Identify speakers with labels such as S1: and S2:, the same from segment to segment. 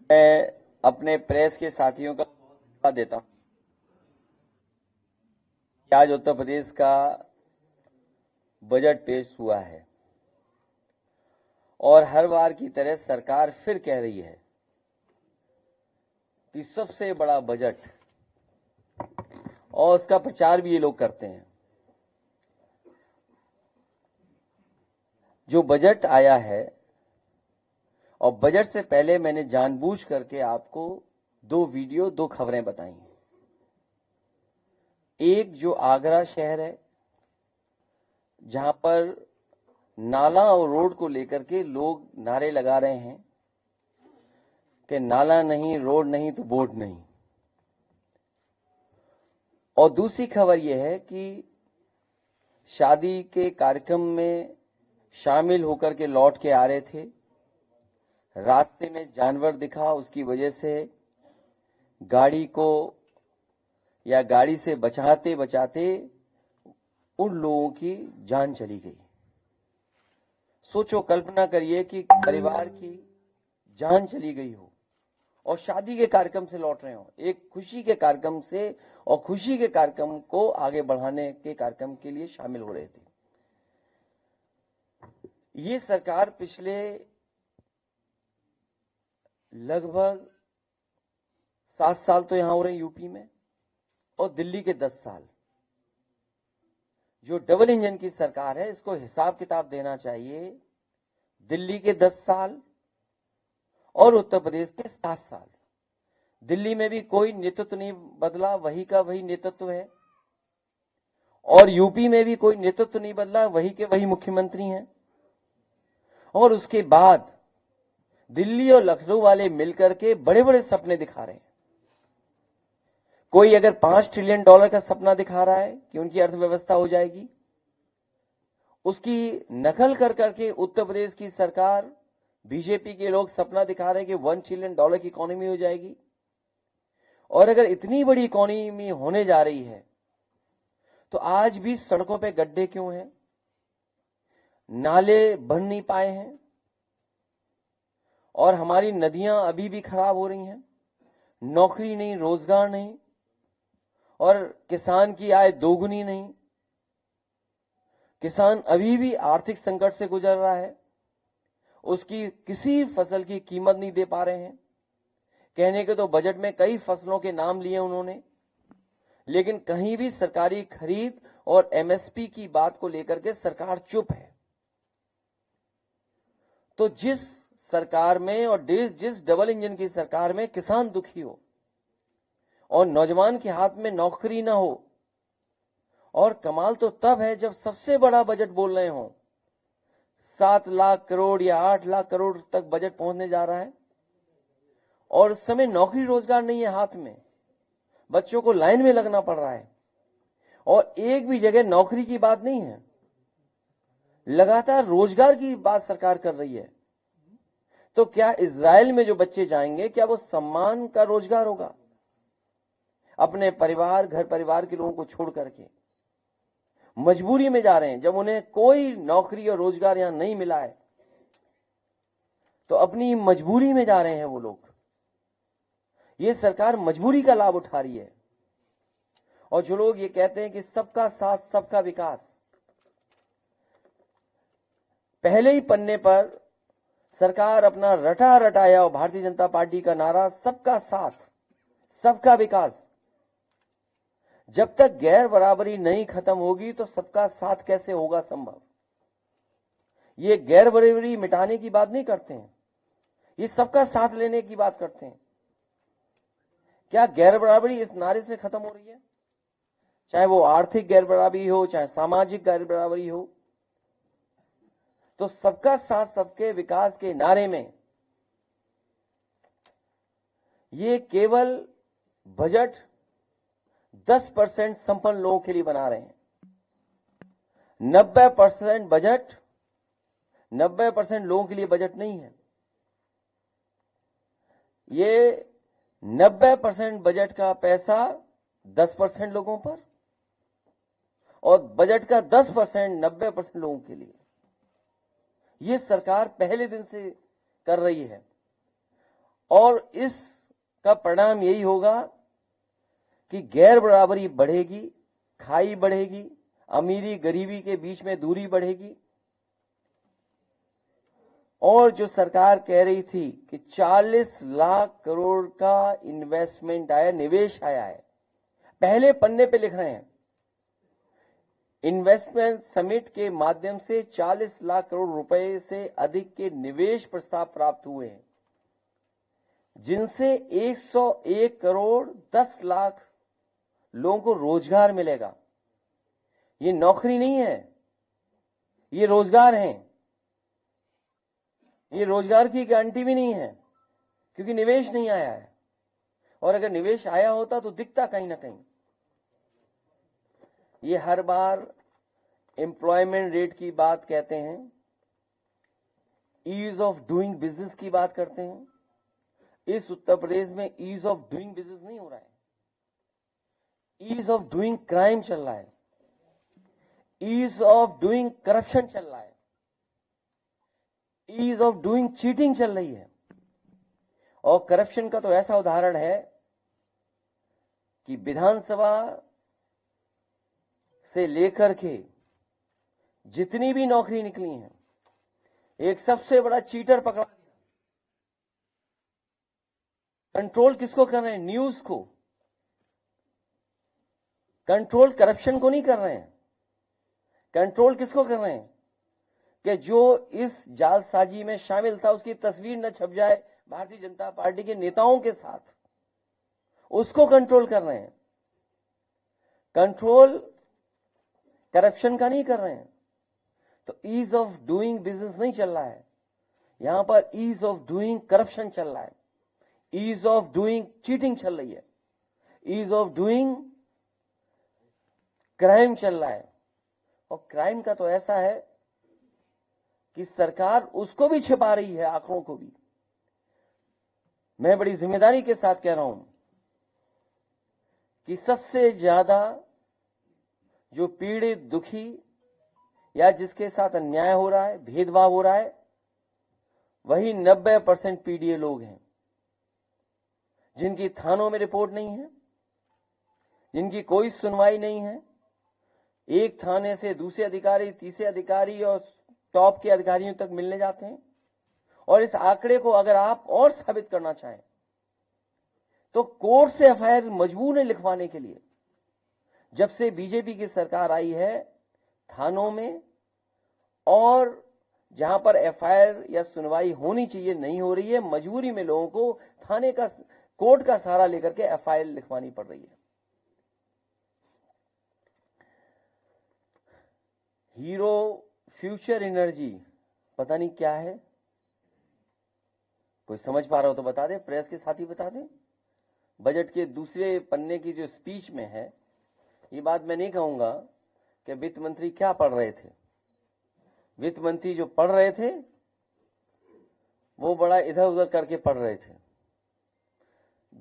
S1: मैं अपने प्रेस के साथियों का धन्यवाद देता हूं कि आज उत्तर प्रदेश का बजट पेश हुआ है और हर बार की तरह सरकार फिर कह रही है कि सबसे बड़ा बजट, और उसका प्रचार भी ये लोग करते हैं। जो बजट आया है, और बजट से पहले मैंने जानबूझ करके आपको दो खबरें बताई। एक जो आगरा शहर है, जहां पर नाला और रोड को लेकर के लोग नारे लगा रहे हैं कि नाला नहीं, रोड नहीं तो वोट नहीं। और दूसरी खबर यह है कि शादी के कार्यक्रम में शामिल होकर के लौट के आ रहे थे, रास्ते में जानवर दिखा, उसकी वजह से गाड़ी को या गाड़ी से बचाते बचाते उन लोगों की जान चली गई। सोचो, कल्पना करिए कि परिवार की जान चली गई हो और शादी के कार्यक्रम से लौट रहे हो, एक खुशी के कार्यक्रम से, और खुशी के कार्यक्रम को आगे बढ़ाने के कार्यक्रम के लिए शामिल हो रहे थे। ये सरकार पिछले लगभग 7 साल तो यहां हो रहे यूपी में, और दिल्ली के 10 साल। जो डबल इंजन की सरकार है, इसको हिसाब किताब देना चाहिए। दिल्ली के 10 साल और उत्तर प्रदेश के 7 साल। दिल्ली में भी कोई नेतृत्व नहीं बदला, वही का वही नेतृत्व है, और यूपी में भी कोई नेतृत्व नहीं बदला, वही के वही मुख्यमंत्री हैं। और उसके बाद दिल्ली और लखनऊ वाले मिलकर के बड़े बड़े सपने दिखा रहे हैं। कोई अगर $5 ट्रिलियन का सपना दिखा रहा है कि उनकी अर्थव्यवस्था हो जाएगी, उसकी नकल कर करके उत्तर प्रदेश की सरकार, बीजेपी के लोग सपना दिखा रहे हैं कि $1 ट्रिलियन की इकोनॉमी हो जाएगी। और अगर इतनी बड़ी इकोनॉमी होने जा रही है तो आज भी सड़कों पे गड्ढे क्यों हैं, नाले बन नहीं पाए हैं, और हमारी नदियां अभी भी खराब हो रही हैं, नौकरी नहीं, रोजगार नहीं, और किसान की आय दोगुनी नहीं। किसान अभी भी आर्थिक संकट से गुजर रहा है, उसकी किसी फसल की कीमत नहीं दे पा रहे हैं। कहने के तो बजट में कई फसलों के नाम लिए उन्होंने, लेकिन कहीं भी सरकारी खरीद और एमएसपी की बात को लेकर के सरकार चुप है। तो जिस सरकार में और जिस डबल इंजन की सरकार में किसान दुखी हो और नौजवान के हाथ में नौकरी ना हो, और कमाल तो तब है जब सबसे बड़ा बजट बोल रहे हो, 7 लाख करोड़ या 8 लाख करोड़ तक बजट पहुंचने जा रहा है, और उस समय नौकरी रोजगार नहीं है हाथ में, बच्चों को लाइन में लगना पड़ रहा है, और एक भी जगह नौकरी की बात नहीं है, लगातार रोजगार की बात सरकार कर रही है। तो क्या इजराइल में जो बच्चे जाएंगे, क्या वो सम्मान का रोजगार होगा? अपने परिवार, घर परिवार के लोगों को छोड़ करके मजबूरी में जा रहे हैं, जब उन्हें कोई नौकरी और रोजगार यहां नहीं मिला है, तो अपनी मजबूरी में जा रहे हैं वो लोग। ये सरकार मजबूरी का लाभ उठा रही है। और जो लोग ये कहते हैं कि सबका साथ सबका विकास, पहले ही पन्ने पर सरकार अपना रटा रटाया और भारतीय जनता पार्टी का नारा सबका साथ सबका विकास, जब तक गैर बराबरी नहीं खत्म होगी तो सबका साथ कैसे होगा संभव? ये गैर बराबरी मिटाने की बात नहीं करते हैं, ये सबका साथ लेने की बात करते हैं। क्या गैर बराबरी इस नारे से खत्म हो रही है? चाहे वो आर्थिक गैर बराबरी हो, चाहे सामाजिक गैर बराबरी हो, तो सबका साथ सबके विकास के नारे में ये केवल बजट 10% संपन्न लोगों के लिए बना रहे हैं। 90% बजट 90% लोगों के लिए बजट नहीं है। ये 90% बजट का पैसा 10% लोगों पर, और बजट का 10% 90% लोगों के लिए। ये सरकार पहले दिन से कर रही है। और इसका परिणाम यही होगा कि गैर बराबरी बढ़ेगी, खाई बढ़ेगी, अमीरी गरीबी के बीच में दूरी बढ़ेगी। और जो सरकार कह रही थी कि 40 लाख करोड़ का इन्वेस्टमेंट आया, निवेश आया है, पहले पन्ने पे लिख रहे हैं इन्वेस्टमेंट समिट के माध्यम से 40 लाख करोड़ रुपए से अधिक के निवेश प्रस्ताव प्राप्त हुए हैं, जिनसे 101 करोड़ 10 लाख लोगों को रोजगार मिलेगा। ये नौकरी नहीं है, ये रोजगार है। ये रोजगार की गारंटी भी नहीं है, क्योंकि निवेश नहीं आया है। और अगर निवेश आया होता तो दिखता कहीं ना कहीं। ये हर बार एम्प्लॉयमेंट रेट की बात कहते हैं, ईज ऑफ डूइंग बिजनेस की बात करते हैं। इस उत्तर प्रदेश में ईज ऑफ डूइंग बिजनेस नहीं हो रहा है, ईज ऑफ डूइंग क्राइम चल रहा है, ईज ऑफ डूइंग करप्शन चल रहा है, ईज ऑफ डूइंग चीटिंग चल रही है। और करप्शन का तो ऐसा उदाहरण है कि विधानसभा से लेकर के जितनी भी नौकरी निकली हैं, एक सबसे बड़ा चीटर पकड़ा गया। कंट्रोल किसको कर रहे हैं? न्यूज को। कंट्रोल करप्शन को नहीं कर रहे हैं। कंट्रोल किसको कर रहे हैं? कि जो इस जालसाजी में शामिल था उसकी तस्वीर न छप जाए भारतीय जनता पार्टी के नेताओं के साथ, उसको कंट्रोल कर रहे हैं। कंट्रोल करप्शन का नहीं कर रहे हैं। तो ईज ऑफ डूइंग बिजनेस नहीं चल रहा है, यहां पर ईज ऑफ डूइंग करप्शन चल रहा है, ईज ऑफ डूइंग चीटिंग चल रही है, ईज ऑफ डूइंग क्राइम चल रहा है। और क्राइम का तो ऐसा है कि सरकार उसको भी छिपा रही है, आंकड़ों को भी। मैं बड़ी जिम्मेदारी के साथ कह रहा हूं कि सबसे ज्यादा जो पीड़ित, दुखी या जिसके साथ अन्याय हो रहा है, भेदभाव हो रहा है, वही 90% पीडीए लोग हैं, जिनकी थानों में रिपोर्ट नहीं है, जिनकी कोई सुनवाई नहीं है। एक थाने से दूसरे अधिकारी, तीसरे अधिकारी और टॉप के अधिकारियों तक मिलने जाते हैं। और इस आंकड़े को अगर आप और साबित करना चाहें तो कोर्ट से एफआईआर मजबूर है लिखवाने के लिए। जब से बीजेपी की सरकार आई है, थानों में और जहां पर एफआईआर या सुनवाई होनी चाहिए नहीं हो रही है, मजबूरी में लोगों को थाने का, कोर्ट का सहारा लेकर के एफआईआर लिखवानी पड़ रही है। हीरो फ्यूचर एनर्जी पता नहीं क्या है, कोई समझ पा रहा हो तो बता दे, प्रेस के साथ ही बता दे। बजट के दूसरे पन्ने की जो स्पीच में है, ये बात मैं नहीं कहूंगा कि वित्त मंत्री क्या पढ़ रहे थे। वित्त मंत्री जो पढ़ रहे थे वो बड़ा इधर उधर करके पढ़ रहे थे।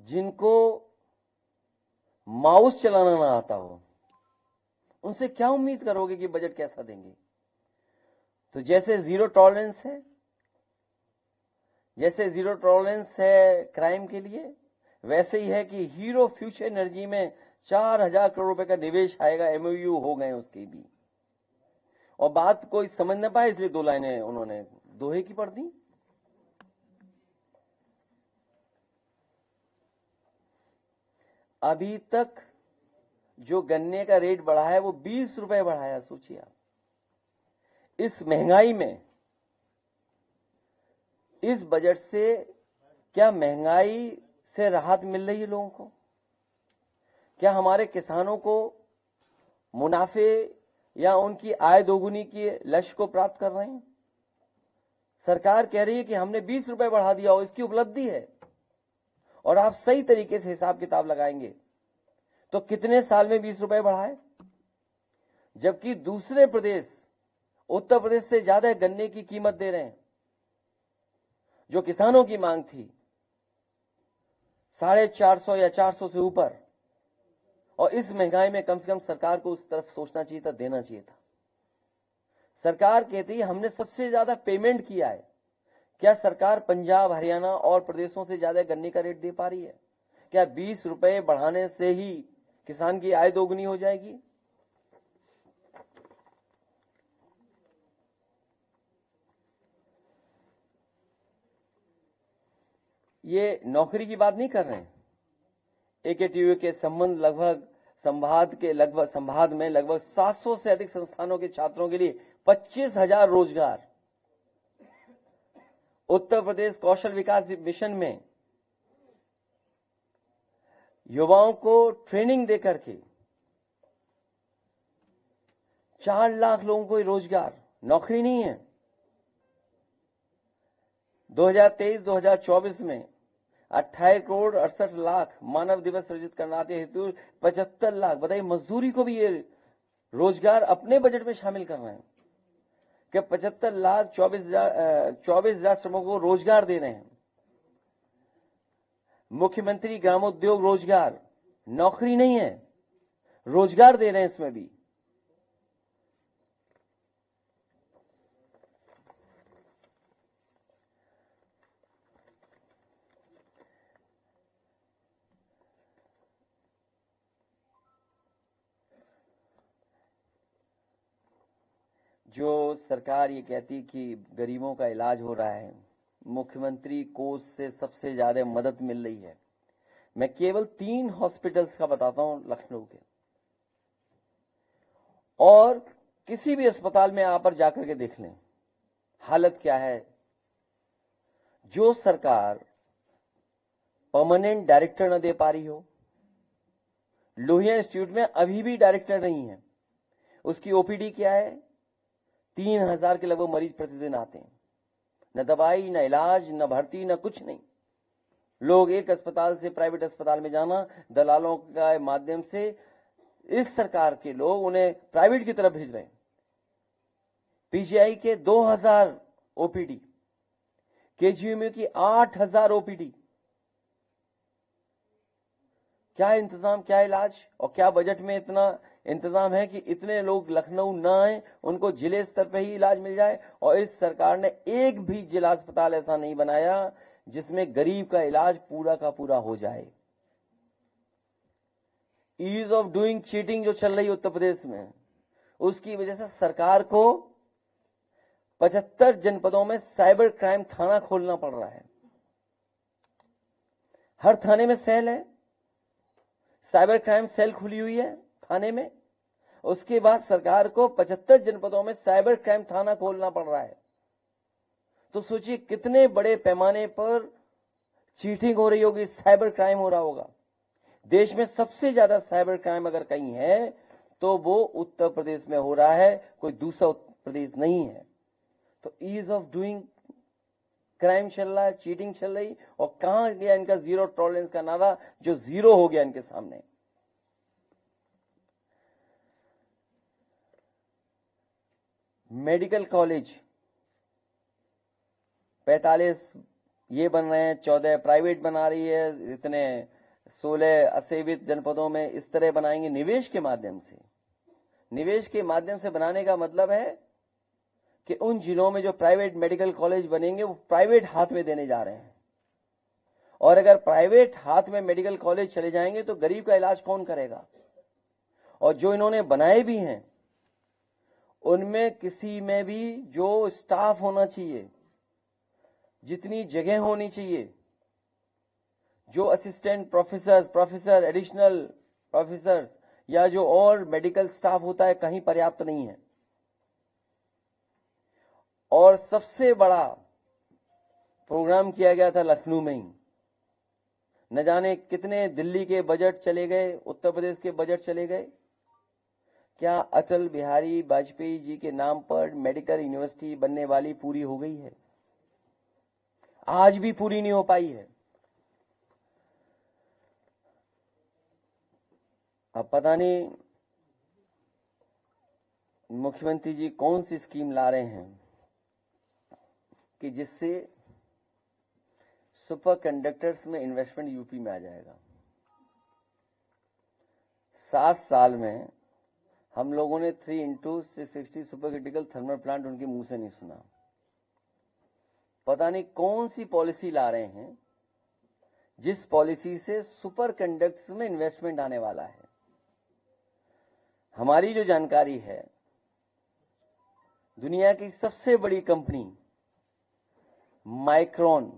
S1: जिनको माउस चलाना ना आता हो, उनसे क्या उम्मीद करोगे कि बजट कैसा देंगे? तो जैसे जीरो टॉलरेंस है, जैसे जीरो टॉलरेंस है क्राइम के लिए, वैसे ही है कि हीरो फ्यूचर एनर्जी में 4000 करोड़ रुपए का निवेश आएगा। एमओयू हो गए उसके भी, और बात कोई समझ न पाए, इसलिए 2 लाइनें उन्होंने दोहे की पढ़ दी। अभी तक जो गन्ने का रेट बढ़ा है वो 20 रुपए बढ़ाया। सोचिए आप, इस महंगाई में, इस बजट से क्या महंगाई से राहत मिल रही है लोगों को? क्या हमारे किसानों को मुनाफे या उनकी आय दोगुनी के लक्ष्य को प्राप्त कर रहे हैं? सरकार कह रही है कि हमने 20 रुपए बढ़ा दिया और इसकी उपलब्धि है। और आप सही तरीके से हिसाब किताब लगाएंगे तो कितने साल में 20 रुपए बढ़ाए? जबकि दूसरे प्रदेश उत्तर प्रदेश से ज्यादा गन्ने की कीमत दे रहे हैं। जो किसानों की मांग थी 450 या 400 से ऊपर, और इस महंगाई में कम से कम सरकार को उस तरफ सोचना चाहिए था, देना चाहिए था। सरकार कहती है हमने सबसे ज्यादा पेमेंट किया है, क्या सरकार पंजाब, हरियाणा और प्रदेशों से ज्यादा गन्ने का रेट दे पा रही है? क्या 20 रुपए बढ़ाने से ही किसान की आय दोगुनी हो जाएगी? ये नौकरी की बात नहीं कर रहे हैं। एकेटीयू के संभाग में लगभग 700 से अधिक संस्थानों के छात्रों के लिए 25,000 रोजगार। उत्तर प्रदेश कौशल विकास मिशन में युवाओं को ट्रेनिंग देकर के 4 लाख लोगों को रोजगार, नौकरी नहीं है। 2023-2024 में 28 करोड़ 68 लाख मानव दिवस सृजित करने हेतु 75 लाख, बताइए मजदूरी को भी ये रोजगार अपने बजट में शामिल कर रहे हैं कि 75 लाख 24,000 श्रमिकों को रोजगार दे रहे हैं। मुख्यमंत्री ग्रामोद्योग रोजगार, नौकरी नहीं है, रोजगार दे रहे हैं इसमें भी। जो सरकार ये कहती कि गरीबों का इलाज हो रहा है, मुख्यमंत्री कोष से सबसे ज्यादा मदद मिल रही है। मैं केवल 3 हॉस्पिटल्स का बताता हूं लखनऊ के, और किसी भी अस्पताल में आप पर जाकर के देख लें हालत क्या है। जो सरकार परमानेंट डायरेक्टर न दे पा रही हो, लोहिया इंस्टीट्यूट में अभी भी डायरेक्टर नहीं है, उसकी ओपीडी क्या है, 3,000 के लगभग मरीज प्रतिदिन आते हैं, न दवाई, न इलाज, न भर्ती, न कुछ नहीं। लोग एक अस्पताल से प्राइवेट अस्पताल में जाना, दलालों के माध्यम से इस सरकार के लोग उन्हें प्राइवेट की तरफ भेज रहे हैं। पीजीआई के 2,000 ओपीडी, केजीएमयू की 8,000 ओपीडी। क्या इंतजाम, क्या इलाज, और क्या बजट में इतना इंतजाम है कि इतने लोग लखनऊ न आए, उनको जिले स्तर पर ही इलाज मिल जाए? और इस सरकार ने एक भी जिला अस्पताल ऐसा नहीं बनाया जिसमें गरीब का इलाज पूरा का पूरा हो जाए। ईज ऑफ डूइंग चीटिंग जो चल रही है उत्तर प्रदेश में, उसकी वजह से सरकार को 75 जनपदों में साइबर क्राइम थाना खोलना पड़ रहा है। हर थाने में सेल है, साइबर क्राइम सेल खुली हुई है थाने में। उसके बाद सरकार को 75 जनपदों में साइबर क्राइम थाना खोलना पड़ रहा है। तो सोचिए कितने बड़े पैमाने पर चीटिंग हो रही होगी, साइबर क्राइम हो रहा होगा। देश में सबसे ज्यादा साइबर क्राइम अगर कहीं है तो वो उत्तर प्रदेश में हो रहा है, कोई दूसरा उत्तर प्रदेश नहीं है। तो ईज ऑफ डूइंग क्राइम चल रहा है, चीटिंग चल रही, और कहां गया इनका जीरो टॉलरेंस का नारा जो जीरो हो गया इनके सामने। मेडिकल कॉलेज 45 ये बन रहे हैं, 14 प्राइवेट बना रही है, इतने 16 असेवित जनपदों में इस तरह बनाएंगे निवेश के माध्यम से। निवेश के माध्यम से बनाने का मतलब है कि उन जिलों में जो प्राइवेट मेडिकल कॉलेज बनेंगे वो प्राइवेट हाथ में देने जा रहे हैं। और अगर प्राइवेट हाथ में मेडिकल कॉलेज चले जाएंगे तो गरीब का इलाज कौन करेगा? और जो इन्होंने बनाए भी हैं उनमें किसी में भी जो स्टाफ होना चाहिए, जितनी जगह होनी चाहिए, जो असिस्टेंट प्रोफेसर, एडिशनल प्रोफेसर या जो और मेडिकल स्टाफ होता है, कहीं पर्याप्त नहीं है। और सबसे बड़ा प्रोग्राम किया गया था लखनऊ में ही। न जाने कितने दिल्ली के बजट चले गए, उत्तर प्रदेश के बजट चले गए। क्या अटल बिहारी वाजपेयी जी के नाम पर मेडिकल यूनिवर्सिटी बनने वाली पूरी हो गई है? आज भी पूरी नहीं हो पाई है। अब पता नहीं मुख्यमंत्री जी कौन सी स्कीम ला रहे हैं कि जिससे सुपर कंडक्टर्स में इन्वेस्टमेंट यूपी में आ जाएगा। 7 साल में हम लोगों ने 3 × 660 सुपर क्रिटिकल थर्मल प्लांट उनके मुंह से नहीं सुना। पता नहीं कौन सी पॉलिसी ला रहे हैं जिस पॉलिसी से सुपर कंडक्टर्स में इन्वेस्टमेंट आने वाला है। हमारी जो जानकारी है, दुनिया की सबसे बड़ी कंपनी माइक्रोन,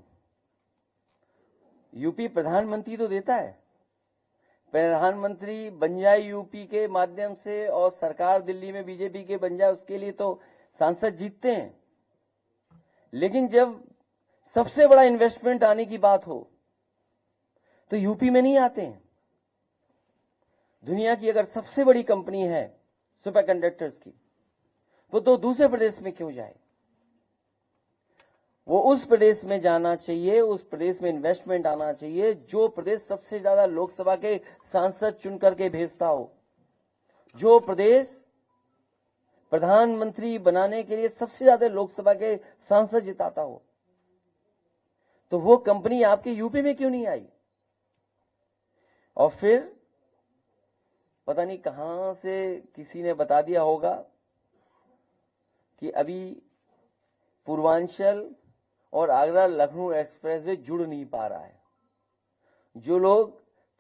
S1: यूपी प्रधानमंत्री तो देता है, प्रधानमंत्री बन जाए यूपी के माध्यम से और सरकार दिल्ली में बीजेपी के बन जाए, उसके लिए तो सांसद जीतते हैं। लेकिन जब सबसे बड़ा इन्वेस्टमेंट आने की बात हो तो यूपी में नहीं आते हैं। दुनिया की अगर सबसे बड़ी कंपनी है सुपर कंडक्टर्स की, वो तो दूसरे प्रदेश में क्यों जाए? वो उस प्रदेश में जाना चाहिए, उस प्रदेश में इन्वेस्टमेंट आना चाहिए जो प्रदेश सबसे ज्यादा लोकसभा के सांसद चुन करके भेजता हो, जो प्रदेश प्रधानमंत्री बनाने के लिए सबसे ज्यादा लोकसभा के सांसद जिताता हो। तो वो कंपनी आपके यूपी में क्यों नहीं आई? और फिर पता नहीं कहां से किसी ने बता दिया होगा कि अभी पूर्वांचल और आगरा लखनऊ एक्सप्रेसवे जुड़ नहीं पा रहा है। जो लोग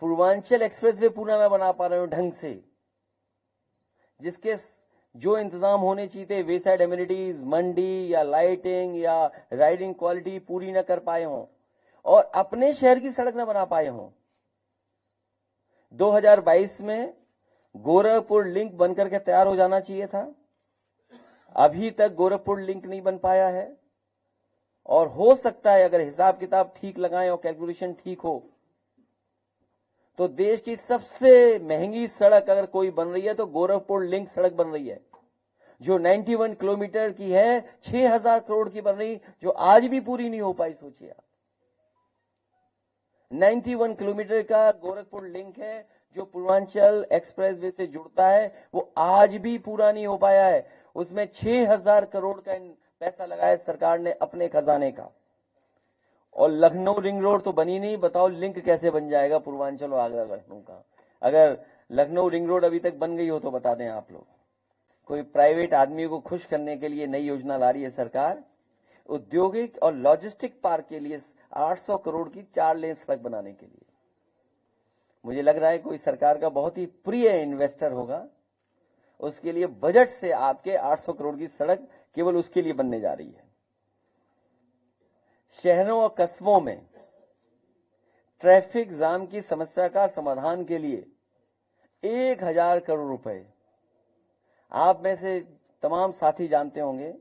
S1: पूर्वांचल एक्सप्रेसवे पूरा ना बना पा रहे हो ढंग से, जिसके जो इंतजाम होने चाहिए थे, वे साइड एमिनिटीज, मंडी या लाइटिंग या राइडिंग क्वालिटी पूरी ना कर पाए हों और अपने शहर की सड़क ना बना पाए हों। 2022 में गोरखपुर लिंक बनकर के तैयार हो जाना चाहिए था, अभी तक गोरखपुर लिंक नहीं बन पाया है। और हो सकता है अगर हिसाब किताब ठीक लगाएं और कैलकुलेशन ठीक हो तो देश की सबसे महंगी सड़क अगर कोई बन रही है तो गोरखपुर लिंक सड़क बन रही है, जो 91 किलोमीटर की है, 6000 करोड़ की बन रही, जो आज भी पूरी नहीं हो पाई। सोचिए आप, 91 किलोमीटर का गोरखपुर लिंक है जो पूर्वांचल एक्सप्रेसवे से जुड़ता है, वो आज भी पूरा नहीं हो पाया है। उसमें 6000 करोड़ का पैसा लगाया सरकार ने अपने खजाने का। और लखनऊ रिंग रोड तो बनी नहीं, बताओ लिंक कैसे बन जाएगा पूर्वांचल और आगरा लखनऊ का? अगर लखनऊ रिंग रोड अभी तक बन गई हो तो बता दें आप लोग। कोई प्राइवेट आदमी को खुश करने के लिए नई योजना ला रही है सरकार, औद्योगिक और लॉजिस्टिक पार्क के लिए 800 करोड़ की 4 लेन सड़क बनाने के लिए। मुझे लग रहा है कोई सरकार का बहुत ही प्रिय इन्वेस्टर होगा, उसके लिए बजट से आपके 800 करोड़ की सड़क केवल उसके लिए बनने जा रही है। शहरों और कस्बों में ट्रैफिक जाम की समस्या का समाधान के लिए 1000 करोड़ रुपए, आप में से तमाम साथी जानते होंगे,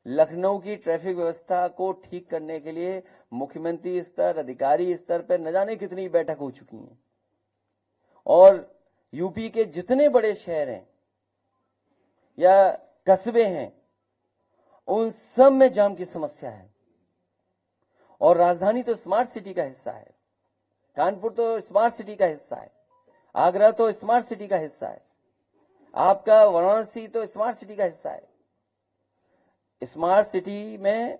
S1: लखनऊ की ट्रैफिक व्यवस्था को ठीक करने के लिए मुख्यमंत्री स्तर, अधिकारी स्तर पर न जाने कितनी बैठक हो चुकी हैं। और यूपी के जितने बड़े शहर हैं या कस्बे हैं, उन सब में जाम की समस्या है। और राजधानी तो स्मार्ट सिटी का हिस्सा है, कानपुर तो स्मार्ट सिटी का हिस्सा है, आगरा तो स्मार्ट सिटी का हिस्सा है, आपका वाराणसी तो स्मार्ट सिटी का हिस्सा है। स्मार्ट सिटी में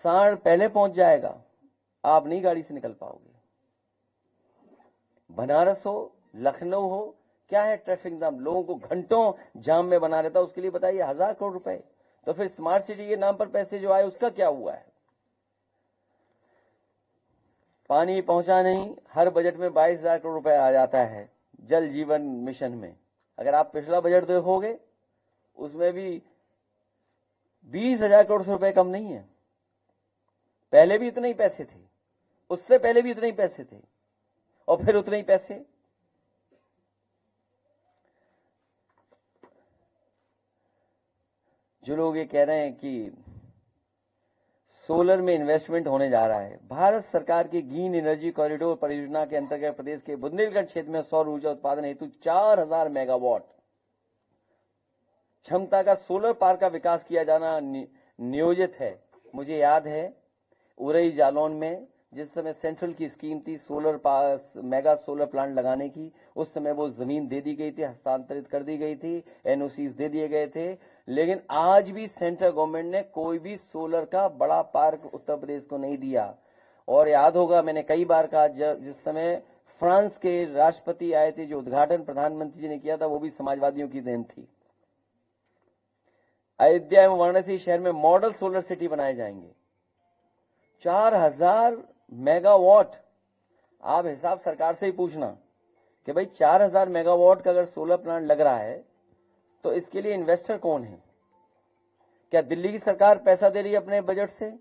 S1: सांड पहले पहुंच जाएगा, आप नई गाड़ी से निकल पाओगे। बनारस हो, लखनऊ हो, क्या है ट्रैफिक जाम, लोगों को घंटों जाम में बना रहता है, उसके लिए बताइए 1000 करोड़ रुपए। तो फिर स्मार्ट सिटी के नाम पर पैसे जो आए उसका क्या हुआ है? पानी पहुंचा नहीं, हर बजट में 22,000 करोड़ रुपए आ जाता है जल जीवन मिशन में। अगर आप पिछला बजट देखोगे उसमें भी 20,000 करोड़ रुपए कम नहीं है। पहले भी इतने ही पैसे थे, उससे पहले भी इतने ही पैसे थे, और फिर उतने ही पैसे। जो लोग ये कह रहे हैं कि सोलर में इन्वेस्टमेंट होने जा रहा है, भारत सरकार की ग्रीन एनर्जी कॉरिडोर परियोजना के अंतर्गत प्रदेश के बुंदेलखंड क्षेत्र में सौर ऊर्जा उत्पादन हेतु 4000 मेगावाट क्षमता का सोलर पार्क का विकास किया जाना नियोजित है। मुझे याद है उरई जालौन में जिस समय सेंट्रल की स्कीम थी मेगा सोलर प्लांट लगाने की, उस समय वो जमीन दे दी गई थी, हस्तांतरित कर दी गई थी, एनओसीज दे दिए गए थे। लेकिन आज भी सेंट्रल गवर्नमेंट ने कोई भी सोलर का बड़ा पार्क उत्तर प्रदेश को नहीं दिया। और याद होगा मैंने कई बार कहा, जिस समय फ्रांस के राष्ट्रपति आए थे, जो उद्घाटन प्रधानमंत्री जी ने किया था वो भी समाजवादियों की देन थी। अयोध्या एवं वाराणसी शहर में मॉडल सोलर सिटी बनाए जाएंगे। 4000 मेगावाट। आप हिसाब सरकार से ही पूछना कि भाई 4000 मेगावाट का अगर सोलर प्लांट लग रहा है तो इसके लिए इन्वेस्टर कौन है? क्या दिल्ली की सरकार पैसा दे रही है अपने बजट से?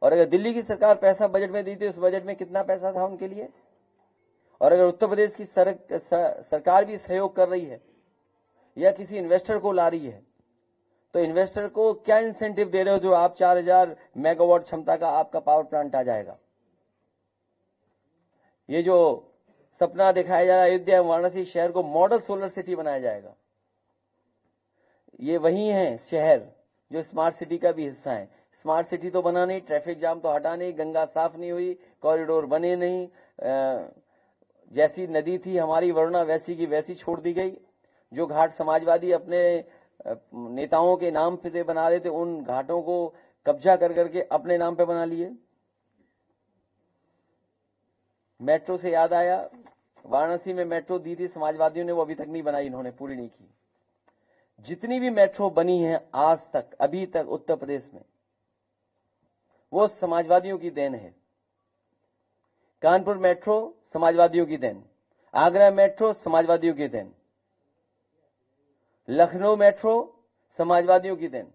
S1: और अगर दिल्ली की सरकार पैसा बजट में दी तो उस बजट में कितना पैसा था उनके लिए? और अगर उत्तर प्रदेश की सरकार भी सहयोग कर रही है या किसी इन्वेस्टर को ला रही है तो इन्वेस्टर को क्या इंसेंटिव दे रहे हो जो आप 4000 मेगावाट क्षमता का आपका पावर प्लांट आ जाएगा? ये जो सपना दिखाया जा रहा है अयोध्या वाराणसी शहर को मॉडल सोलर सिटी बनाया जाएगा, ये वही है शहर जो स्मार्ट सिटी का भी हिस्सा है। स्मार्ट सिटी तो बना नहीं, ट्रैफिक जाम तो हटा नहीं, गंगा साफ नहीं हुई, कॉरिडोर बने नहीं, जैसी नदी थी हमारी वरुणा वैसी की वैसी छोड़ दी गई। जो घाट समाजवादी अपने नेताओं के नाम पे बना रहे थे उन घाटों को कब्जा कर करके अपने नाम पे बना लिए। मेट्रो से याद आया, वाराणसी में मेट्रो दी थी समाजवादियों ने, वो अभी तक नहीं बनाई, इन्होंने पूरी नहीं की। जितनी भी मेट्रो बनी है आज तक अभी तक उत्तर प्रदेश में वो समाजवादियों की देन है। कानपुर मेट्रो समाजवादियों की देन, आगरा मेट्रो समाजवादियों की देन, लखनऊ मेट्रो समाजवादियों की देन,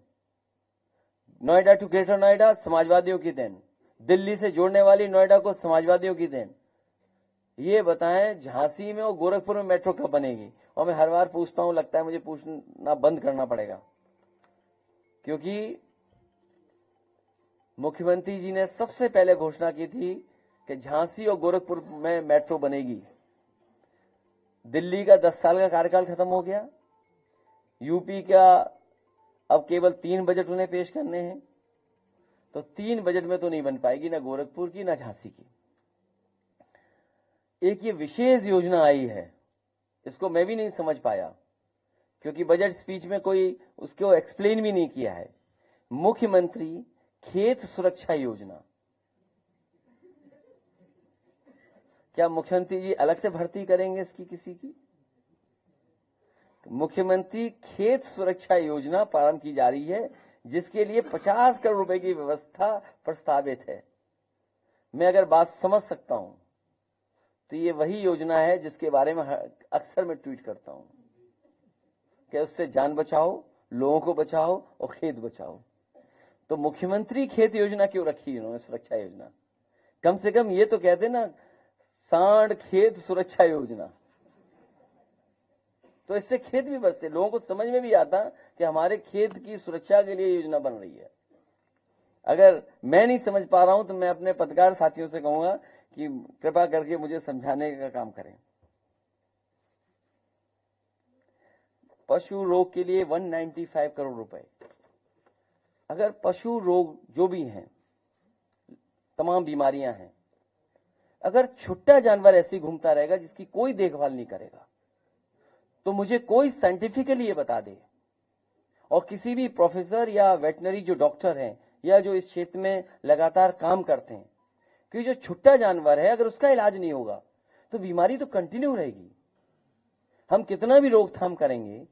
S1: नोएडा टू ग्रेटर नोएडा समाजवादियों की देन, दिल्ली से जोड़ने वाली नोएडा को समाजवादियों की देन। ये बताएं झांसी में और गोरखपुर में मेट्रो कब बनेगी? और मैं हर बार पूछता हूं, लगता है मुझे पूछना बंद करना पड़ेगा, क्योंकि मुख्यमंत्री जी ने सबसे पहले घोषणा की थी कि झांसी और गोरखपुर में मेट्रो बनेगी। दिल्ली का 10 साल का कार्यकाल खत्म हो गया, यूपी का अब केवल 3 बजट उन्हें पेश करने हैं, तो 3 बजट में तो नहीं बन पाएगी ना गोरखपुर की ना झांसी की। एक ये विशेष योजना आई है, इसको मैं भी नहीं समझ पाया क्योंकि बजट स्पीच में कोई उसको एक्सप्लेन भी नहीं किया है। मुख्यमंत्री खेत सुरक्षा योजना, क्या मुख्यमंत्री जी अलग से भर्ती करेंगे इसकी किसी की? मुख्यमंत्री खेत सुरक्षा योजना प्रारंभ की जा रही है जिसके लिए 50 करोड़ रुपए की व्यवस्था प्रस्तावित है। मैं अगर बात समझ सकता हूं तो ये वही योजना है जिसके बारे में अक्सर मैं ट्वीट करता हूं कि उससे जान बचाओ, लोगों को बचाओ और खेत बचाओ। तो मुख्यमंत्री खेत योजना क्यों रखी इन्होंने, सुरक्षा योजना? कम से कम ये तो कहते ना सांड खेत सुरक्षा योजना, तो इससे खेत भी बचते, लोगों को समझ में भी आता कि हमारे खेत की सुरक्षा के लिए योजना बन रही है। अगर मैं नहीं समझ पा रहा हूं तो मैं अपने पत्रकार साथियों से कहूंगा कि कृपा करके मुझे समझाने का काम करें। पशु रोग के लिए 195 करोड़ रुपए। अगर पशु रोग जो भी हैं, तमाम बीमारियां हैं, अगर छुट्टा जानवर ऐसे घूमता रहेगा जिसकी कोई देखभाल नहीं करेगा तो मुझे कोई साइंटिफिकली ये बता दे, और किसी भी प्रोफेसर या वेटनरी जो डॉक्टर हैं या जो इस क्षेत्र में लगातार काम करते हैं, कि जो छुट्टा जानवर है अगर उसका इलाज नहीं होगा तो बीमारी तो कंटिन्यू रहेगी। हम कितना भी रोकथाम करेंगे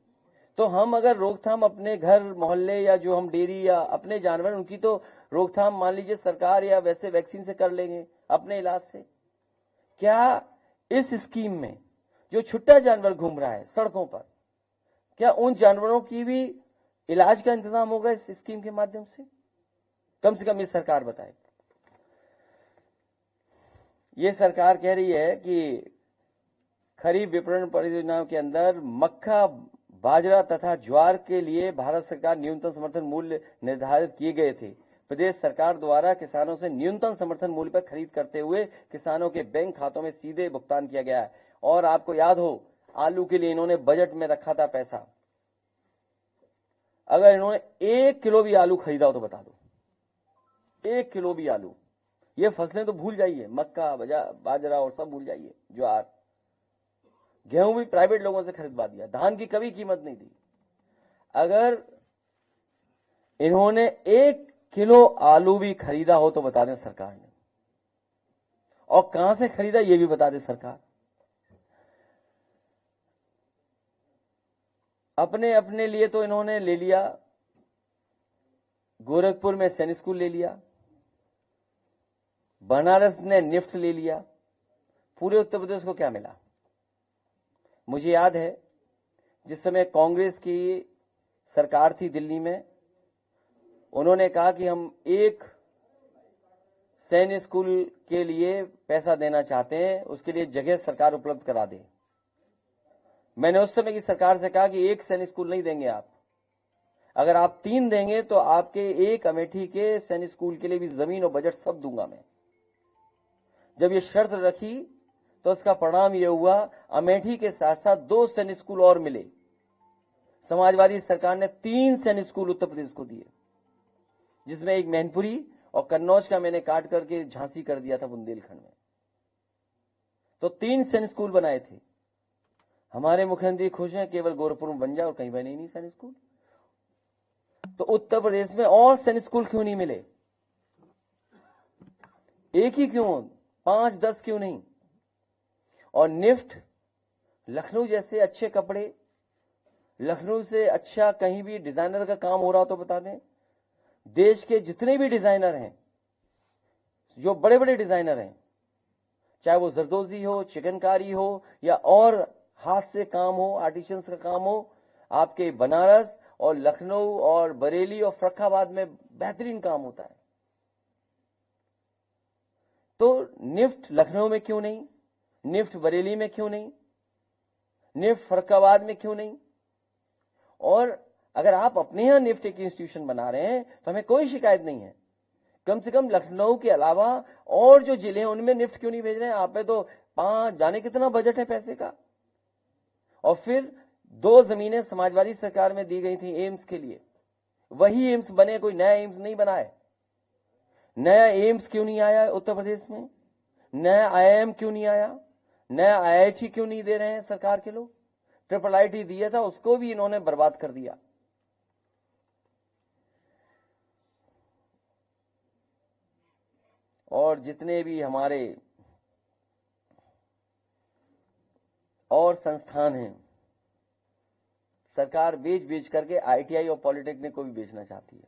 S1: तो हम अगर रोकथाम अपने घर मोहल्ले या जो हम डेयरी या अपने जानवर उनकी तो रोकथाम मान लीजिए सरकार या वैसे वैक्सीन से कर लेंगे अपने इलाज से, क्या इस स्कीम में जो छुट्टा जानवर घूम रहा है सड़कों पर, क्या उन जानवरों की भी इलाज का इंतजाम होगा इस स्कीम के माध्यम से? कम से कम ये सरकार बताए। ये सरकार कह रही है कि खरीफ विपणन परियोजनाओं के अंदर मक्का, बाजरा तथा ज्वार के लिए भारत सरकार न्यूनतम समर्थन मूल्य निर्धारित किए गए थे। प्रदेश सरकार द्वारा किसानों से न्यूनतम समर्थन मूल्य पर खरीद करते हुए किसानों के बैंक खातों में सीधे भुगतान किया गया है। और आपको याद हो आलू के लिए इन्होंने बजट में रखा था पैसा, अगर इन्होंने 1 किलो भी आलू खरीदा हो तो बता दो, 1 किलो भी आलू। ये फसलें तो भूल जाइए, मक्का, बाजरा और सब भूल जाइए, ज्वार, गेहूं भी प्राइवेट लोगों से खरीदवा दिया, धान की कभी कीमत नहीं दी। अगर इन्होंने 1 किलो आलू भी खरीदा हो तो बता दें सरकार ने, और कहां से खरीदा ये भी बता दें सरकार। अपने अपने लिए तो इन्होंने ले लिया गोरखपुर में सैनिक स्कूल ले लिया, बनारस ने निफ्ट ले लिया। पूरे उत्तर प्रदेश को क्या मिला? मुझे याद है जिस समय कांग्रेस की सरकार थी दिल्ली में, उन्होंने कहा कि हम एक सैनिक स्कूल के लिए पैसा देना चाहते हैं, उसके लिए जगह सरकार उपलब्ध करा दे। मैंने उस समय की सरकार से कहा कि एक सैनिक स्कूल नहीं देंगे आप, अगर आप 3 देंगे तो आपके एक अमेठी के सैनिक स्कूल के लिए भी जमीन और बजट सब दूंगा मैं। जब ये शर्त रखी तो उसका परिणाम ये हुआ, अमेठी के साथ साथ 2 सैनिक स्कूल और मिले। समाजवादी सरकार ने 3 सैनिक स्कूल उत्तर प्रदेश को दिए, जिसमें एक मैनपुरी और कन्नौज का मैंने काट करके झांसी कर दिया था बुंदेलखंड में। तो 3 सैनिक स्कूल बनाए थे। हमारे मुख्यमंत्री खुश हैं केवल गोरखपुर में बन जाए और कहीं बने नहीं सैनिक स्कूल। तो उत्तर प्रदेश में और सैनिक स्कूल क्यों नहीं मिले? एक ही क्यों, 5-10 क्यों नहीं? और निफ्ट, लखनऊ जैसे अच्छे कपड़े, लखनऊ से अच्छा कहीं भी डिजाइनर का काम हो रहा हो तो बता दें। देश के जितने भी डिजाइनर हैं, जो बड़े बड़े डिजाइनर हैं, चाहे वो जरदोजी हो, चिकनकारी हो या और हाथ से काम हो, आर्टिशियंस का काम हो, आपके बनारस और लखनऊ और बरेली और फर्रुखाबाद में बेहतरीन काम होता है। तो निफ्ट लखनऊ में क्यों नहीं? निफ्ट बरेली में क्यों नहीं? निफ्ट फर्रुखाबाद में क्यों नहीं? और अगर आप अपने यहां निफ्ट एक इंस्टीट्यूशन बना रहे हैं तो हमें कोई शिकायत नहीं है। कम से कम लखनऊ के अलावा और जो जिले हैं उनमें निफ्ट क्यों नहीं भेज रहे हैं? आप पे तो 5 जाने कितना बजट है पैसे का। और फिर 2 जमीनें समाजवादी सरकार में दी गई थी एम्स के लिए, वही एम्स बने, कोई नया एम्स नहीं बना है। नया एम्स क्यों नहीं आया उत्तर प्रदेश में? नया आईआईएम क्यों नहीं आया? नया आईआईटी क्यों नहीं दे रहे हैं सरकार के लोग? ट्रिपल आईटी दिया था, उसको भी इन्होंने बर्बाद कर दिया। और जितने भी हमारे और संस्थान हैं, सरकार बेच करके आईटीआई और पॉलिटेक्निक को भी बेचना चाहती है।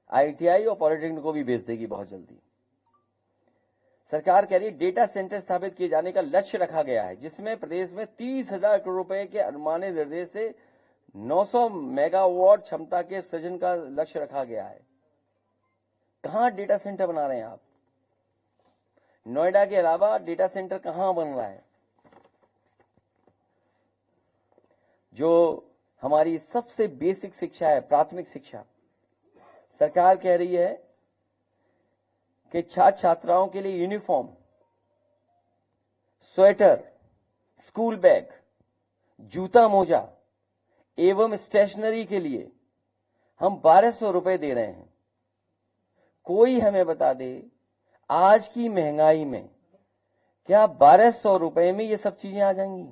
S1: आईटीआई और पॉलिटेक्निक को भी बेच देगी बहुत जल्दी। सरकार कह रही है डेटा सेंटर स्थापित किए जाने का लक्ष्य रखा गया है, जिसमें प्रदेश में 30,000 करोड़ रुपए के अनुमानित निर्देश से 900 मेगावाट क्षमता के सृजन का लक्ष्य रखा गया है। कहां डेटा सेंटर बना रहे हैं आप? नोएडा के अलावा डेटा सेंटर कहां बन रहा है? जो हमारी सबसे बेसिक शिक्षा है, प्राथमिक शिक्षा, सरकार कह रही है कि छात्र छात्राओं के लिए यूनिफॉर्म, स्वेटर, स्कूल बैग, जूता मोजा एवं स्टेशनरी के लिए हम 1200 रुपए दे रहे हैं। कोई हमें बता दे आज की महंगाई में क्या 1200 रुपए में ये सब चीजें आ जाएंगी?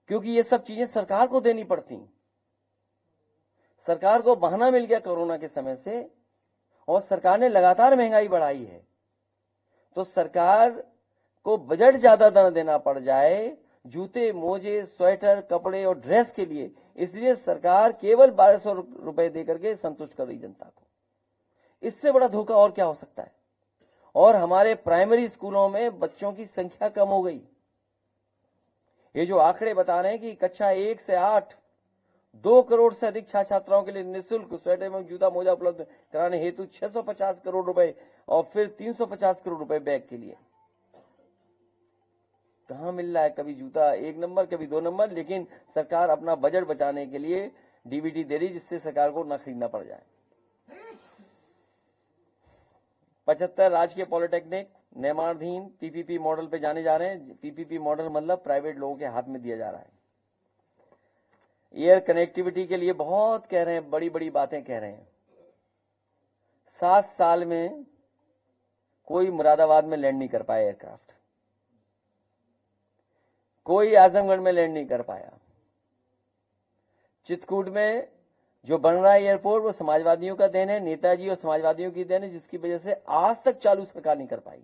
S1: क्योंकि ये सब चीजें सरकार को देनी पड़ती। सरकार को बहाना मिल गया कोरोना के समय से, और सरकार ने लगातार महंगाई बढ़ाई है। तो सरकार को बजट ज्यादा देना पड़ जाए जूते, मोजे, स्वेटर, कपड़े और ड्रेस के लिए, इसलिए सरकार केवल 1200 रुपए देकर के संतुष्ट कर रही जनता को। इससे बड़ा धोखा और क्या हो सकता है? और हमारे प्राइमरी स्कूलों में बच्चों की संख्या कम हो गई। ये जो आंकड़े बता रहे हैं कि कक्षा 1 से 8 2 करोड़ से अधिक छात्र छात्राओं के लिए निःशुल्क स्वेटर एवं जूता मोजा उपलब्ध कराने हेतु 650 करोड़ रुपए और फिर 350 करोड़ रुपए बैग के लिए। कहां मिल रहा है? कभी जूता 1 नंबर, कभी 2 नंबर, लेकिन सरकार अपना बजट बचाने के लिए डीबीटी दे रही, जिससे सरकार को न खरीदना पड़ जाए। 75 राजकीय पॉलिटेक्निक निर्माणाधीन पीपीपी मॉडल पे जाने जा रहे हैं। पीपीपी मॉडल मतलब प्राइवेट लोगों के हाथ में दिया जा रहा है। एयर कनेक्टिविटी के लिए बहुत कह रहे हैं, बड़ी बड़ी बातें कह रहे हैं। 7 साल में कोई मुरादाबाद में लैंड नहीं कर पाया एयरक्राफ्ट, कोई आजमगढ़ में लैंड नहीं कर पाया। चित्रकूट में जो बन रहा है एयरपोर्ट वो समाजवादियों का देन है, नेताजी और समाजवादियों की देन है, जिसकी वजह से आज तक चालू सरकार नहीं कर पाई।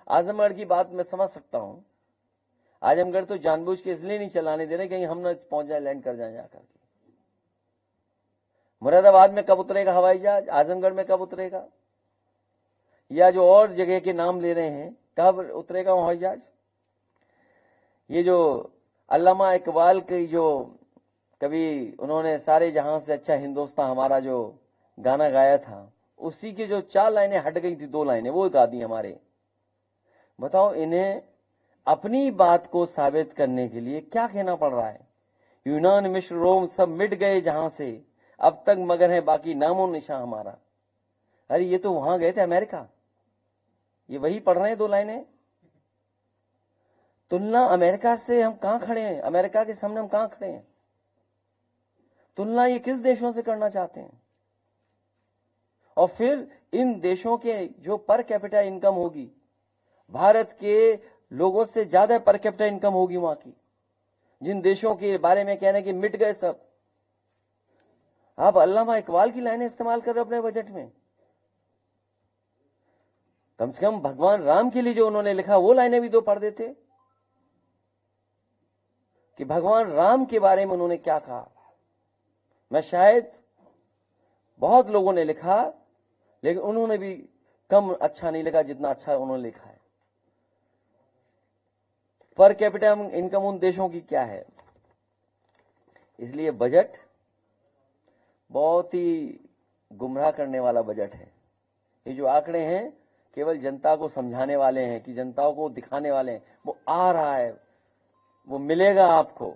S1: आजमगढ़ की बात मैं समझ सकता हूं, आजमगढ़ तो जानबूझ के इसलिए नहीं चलाने दे रहे कहीं हम न पहुंच जाए, लैंड कर जाए जाकर के। मुरादाबाद में कब उतरेगा हवाई जहाज, आजमगढ़ में कब उतरेगा, या जो और जगह के नाम ले रहे हैं कब उतरेगा हवाई जहाज। ये जो अल्लामा इकबाल की जो कभी उन्होंने सारे जहां से अच्छा हिंदुस्तान हमारा जो गाना गाया था, उसी की जो 4 लाइनें हट गई थी, 2 लाइनें वो गा दी हमारे। बताओ इन्हें अपनी बात को साबित करने के लिए क्या कहना पड़ रहा है। यूनान, मिस्र, रोम सब मिट गए जहां से, अब तक मगर है बाकी नामो निशान हमारा। अरे ये तो वहां गए थे अमेरिका, ये वही पढ़ रहे हैं 2 लाइनें। तुलना अमेरिका से हम कहां खड़े हैं, अमेरिका के सामने हम कहां खड़े हैं। तुलना ये किस देशों से करना चाहते हैं। और फिर इन देशों के जो पर कैपिटा इनकम होगी, भारत के लोगों से ज्यादा पर कैपिटा इनकम होगी वहां की, जिन देशों के बारे में कहने कि मिट गए सब, आप अल्लामा इकबाल की लाइनें इस्तेमाल कर रहे हो अपने बजट में। कम से कम भगवान राम के लिए जो उन्होंने लिखा वो लाइनें भी 2 पढ़ देते कि भगवान राम के बारे में उन्होंने क्या कहा। मैं शायद बहुत लोगों ने लिखा, लेकिन उन्होंने भी कम अच्छा नहीं लिखा जितना अच्छा उन्होंने लिखा है। पर कैपिटा इनकम उन देशों की क्या है। इसलिए बजट बहुत ही गुमराह करने वाला बजट है। ये जो आंकड़े हैं केवल जनता को समझाने वाले हैं, कि जनताओं को दिखाने वाले हैं वो आ रहा है, वो मिलेगा आपको।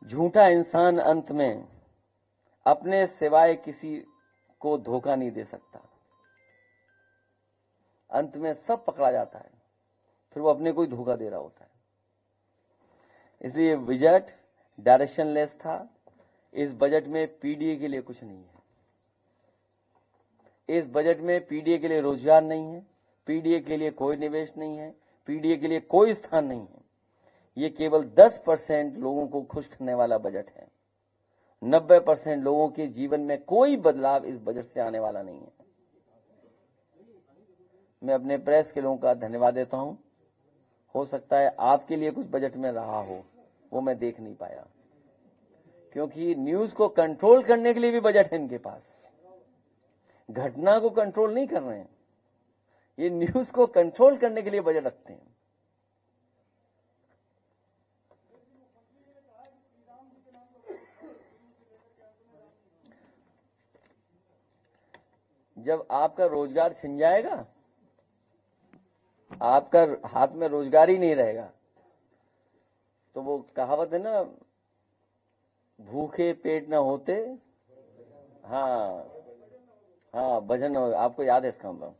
S1: झूठा इंसान अंत में अपने सिवाय किसी को धोखा नहीं दे सकता। अंत में सब पकड़ा जाता है, फिर वो अपने को ही धोखा दे रहा होता है। इसलिए बजट डायरेक्शनलेस था। इस बजट में पीडीए के लिए कुछ नहीं है। इस बजट में पीडीए के लिए रोजगार नहीं है, पीडीए के लिए कोई निवेश नहीं है, पीडीए के लिए कोई स्थान नहीं है। ये केवल 10% लोगों को खुश करने वाला बजट है। 90% लोगों के जीवन में कोई बदलाव इस बजट से आने वाला नहीं है। मैं अपने प्रेस के लोगों का धन्यवाद देता हूं। हो सकता है आपके लिए कुछ बजट में रहा हो, वो मैं देख नहीं पाया, क्योंकि न्यूज को कंट्रोल करने के लिए भी बजट है इनके पास। घटना को कंट्रोल नहीं कर रहे हैं, ये न्यूज को कंट्रोल करने के लिए बजट रखते हैं। जब आपका रोजगार छिन जाएगा, आपका हाथ में रोजगार ही नहीं रहेगा, तो वो कहावत है ना, भूखे पेट ना होते। हाँ हाँ, भजन आपको याद है इसका मतलब।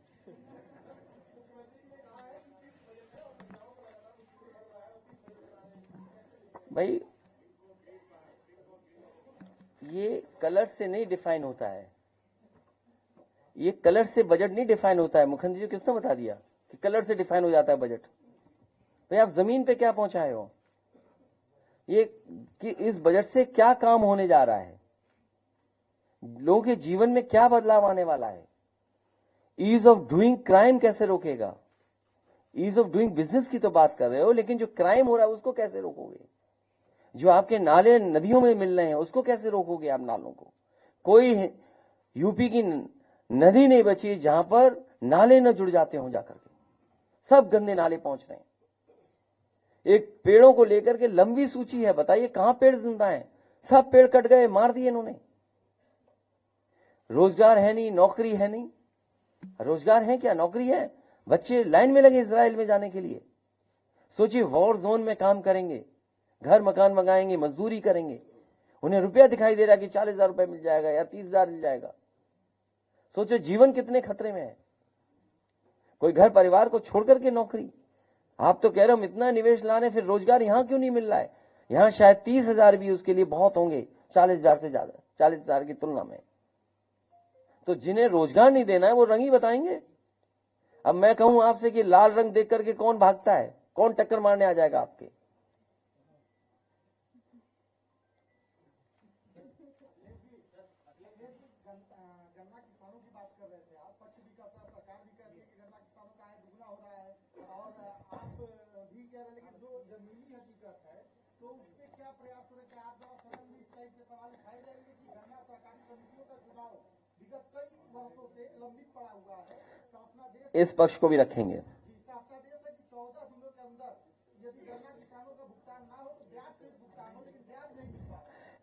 S1: भाई ये कलर से नहीं डिफाइन होता है, ये कलर से बजट नहीं डिफाइन होता है। मुखर्जी जी किसने बता दिया कि कलर से डिफाइन हो जाता है बजट। भाई आप जमीन पे क्या पहुंचाए हो, ये कि इस बजट से क्या काम होने जा रहा है, लोगों के जीवन में क्या बदलाव आने वाला है। ईज ऑफ डूइंग क्राइम कैसे रोकेगा। ईज ऑफ डूइंग बिजनेस की तो बात कर रहे हो, लेकिन जो क्राइम हो रहा है उसको कैसे रोकोगे। जो आपके नाले नदियों में मिल रहे हैं उसको कैसे रोकोगे आप नालों को। कोई यूपी की नदी नहीं बची जहां पर नाले न जुड़ जाते हो जाकर के, सब गंदे नाले पहुंच रहे हैं। एक पेड़ों को लेकर के लंबी सूची है, बताइए कहां पेड़ जिंदा है। सब पेड़ कट गए, मार दिए इन्होंने। रोजगार है नहीं, नौकरी है नहीं। रोजगार है क्या, नौकरी है। बच्चे लाइन में लगे इजराइल में जाने के लिए। सोचिए वॉर जोन में काम करेंगे, घर मकान मंगाएंगे, मजदूरी करेंगे, उन्हें रुपया दिखाई दे रहा है कि 40,000 रुपए मिल जाएगा या 30,000 मिल जाएगा। सोचो जीवन कितने खतरे में है। कोई घर परिवार को छोड़कर के नौकरी। आप तो कह रहे हो हम इतना निवेश ला रहे, फिर रोजगार यहां क्यों नहीं मिल रहा है। यहां शायद 30,000 भी उसके लिए बहुत होंगे, 40,000 से ज्यादा, 40,000 की तुलना में। तो जिन्हें रोजगार नहीं देना है वो रंग ही बताएंगे। अब मैं कहूं आपसे कि लाल रंग देख करके कौन भागता है, कौन टक्कर मारने आ जाएगा आपके। गन्ना किसानों की बात कर रहे थे आप, पक्ष भी कहता है, सरकार भी कहती है कि गन्ना किसानों का आय दुगना हो रहा है, और आप भी कह रहे हैं, लेकिन जो जमीनी हकीकत है तो उस पर क्या प्रयास करें कि आप इस पक्ष को भी रखेंगे।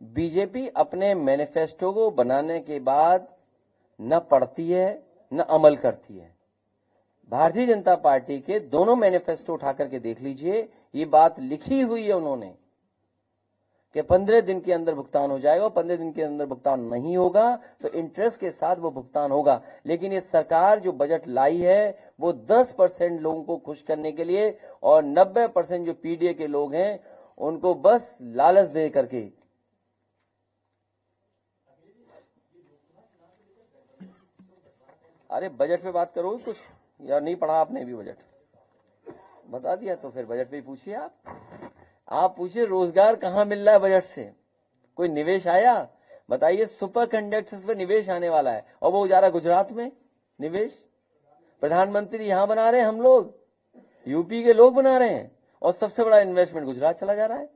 S1: बीजेपी अपने मैनिफेस्टो को बनाने के बाद न पढ़ती है न अमल करती है। भारतीय जनता पार्टी के दोनों मैनिफेस्टो उठा करके देख लीजिए, ये बात लिखी हुई है उन्होंने कि 15 दिन के अंदर भुगतान हो जाएगा, और 15 दिन के अंदर भुगतान नहीं होगा तो इंटरेस्ट के साथ वो भुगतान होगा। लेकिन ये सरकार जो बजट लाई है वो 10% लोगों को खुश करने के लिए, और 90% जो पीडीए के लोग हैं उनको बस लालच दे करके। अरे बजट पे बात करो कुछ, या नहीं पढ़ा आपने भी? बजट बता दिया तो फिर बजट पे ही पूछिए। आप पूछिए रोजगार कहां मिल रहा है बजट से, कोई निवेश आया? बताइए, सुपर कंडक्टर्स पे निवेश आने वाला है, और वो जा रहा गुजरात में निवेश। प्रधानमंत्री यहां बना रहे हैं, हम लोग यूपी के लोग बना रहे हैं, और सबसे बड़ा इन्वेस्टमेंट गुजरात चला जा रहा है।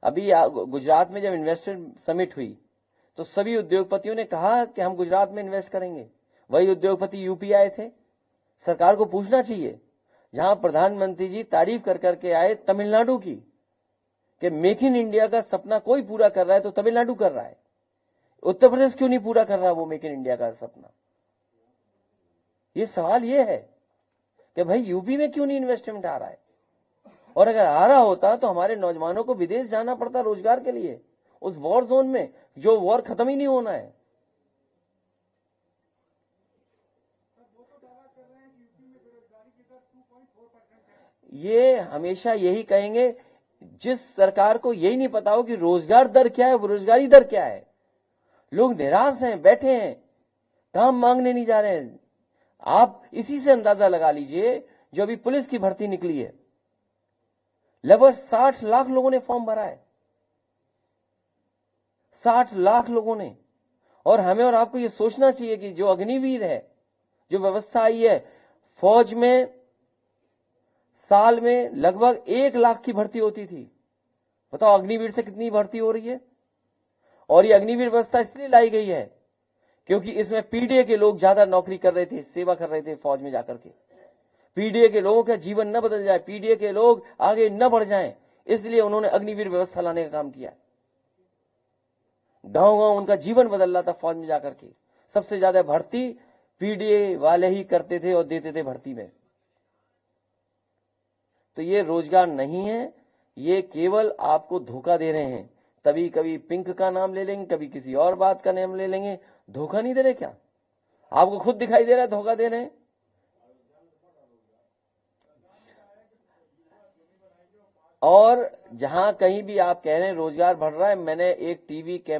S1: अभी गुजरात में जब इन्वेस्टर समिट हुई तो सभी उद्योगपतियों ने कहा कि हम गुजरात में इन्वेस्ट करेंगे। वही उद्योगपति यूपी आए थे। सरकार को पूछना चाहिए, जहां प्रधानमंत्री जी तारीफ कर करके आए तमिलनाडु की कि मेक इन इंडिया का सपना कोई पूरा कर रहा है तो तमिलनाडु कर रहा है, उत्तर प्रदेश क्यों नहीं पूरा कर रहा वो मेक इन इंडिया का सपना? ये सवाल ये है कि भाई यूपी में क्यों नहीं इन्वेस्टमेंट आ रहा है? और अगर आ रहा होता तो हमारे नौजवानों को विदेश जाना पड़ता रोजगार के लिए, उस वॉर जोन में, जो वॉर खत्म ही नहीं होना है। ये हमेशा यही कहेंगे जिस सरकार को यही नहीं पता हो कि रोजगार दर क्या है, बेरोजगारी दर क्या है। लोग निराश हैं, बैठे हैं, काम मांगने नहीं जा रहे हैं। आप इसी से अंदाजा लगा लीजिए, जो अभी पुलिस की भर्ती निकली है, लगभग 60 लाख लोगों ने फॉर्म भरा है, 60 लाख लोगों ने। और हमें और आपको ये सोचना चाहिए कि जो अग्निवीर है, जो व्यवस्था आई है, फौज में साल में लगभग 1 लाख की भर्ती होती थी। बताओ अग्निवीर से कितनी भर्ती हो रही है? और ये अग्निवीर व्यवस्था इसलिए लाई गई है क्योंकि इसमें पीडीए के लोग ज्यादा नौकरी कर रहे थे, सेवा कर रहे थे फौज में जाकर के। पीडीए के लोगों का जीवन न बदल जाए, पीडीए के लोग आगे न बढ़ जाएं, इसलिए उन्होंने अग्निवीर व्यवस्था लाने का काम किया। गांव गांव उनका जीवन बदल रहा था फौज में जाकर के। सबसे ज्यादा भर्ती पीडीए वाले ही करते थे और देते थे भर्ती में। तो ये रोजगार नहीं है, ये केवल आपको धोखा दे रहे हैं। तभी कभी पिंक का नाम ले लेंगे, कभी किसी और बात का नाम ले लेंगे। धोखा नहीं दे रहे क्या? आपको खुद दिखाई दे रहा है धोखा दे रहे हैं। और जहां कहीं भी आप कह रहे हैं रोजगार बढ़ रहा है, मैंने एक टीवी के